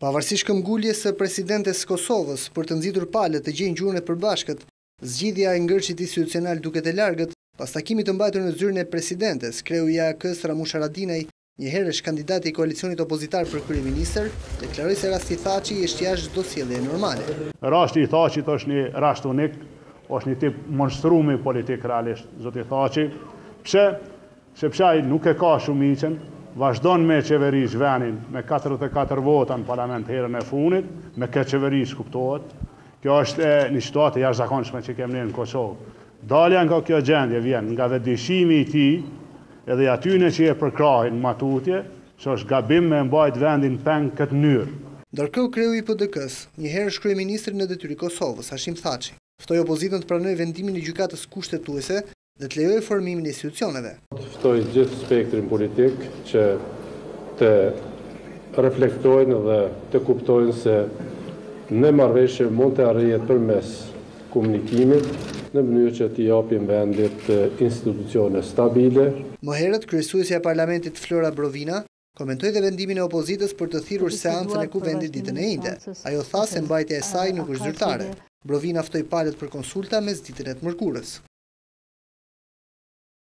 Pavarësisht këmbguljes së presidentes së Kosovës për të nxitur palët të gjejnë gjuhën e përbashkët, zgjidhja e ngërçit institucional duket e largët, pas takimit të mbajtur në zyrën e presidentes, kreu i AK-s Ramush Haradinaj, një herësh kandidati i koalicionit opozitar për kryeministër, deklaroi se rasti Thaçi është jashtë çdo sjellje normale. Rasti i Thaçit është një rast unik, është një tip monstrumi politik realisht, zoti Thaçi. Pse? Sepse ai nuk e ka shumicën, vazhdon me qeverisë venin me 44 vota në parlament herën e fundit, me këtë qeverisë kuptohet. Kjo është një situatë jashtëzakonshme që kemi në Kosovë. Dalja nga kjo gjendje vjen nga vetëdijshimi i tij, edhe atyne që e përkrahin matutje, që është gabim me mbajt vendin peng këtë mënyrë. Ndërkohë kreu i PDK-s, një herësh kryeministri në detyrë i Kosovës, Hashim Thaçi, ftoi opozitën të pranojë vendimin e gjykatës kushtetuese dhe të lejojë formimin e institucioneve. Ftoi gjithë spektrin politik që të reflektojnë dhe të kuptojnë se në marrëveshje mund të arrihet përmes komunikimit në mënyrë që t'i japim vendit institucione stabile. Më herët, kryesuesja e parlamentit Flora Brovina komentoi dhe vendimin e opozitës për të thirrur seancën e kuvendit ditën e njëjtë. Ajo tha se mbajtja e saj nuk është zyrtare. Brovina ftoi palët për konsulta mes ditën e të mërkurës.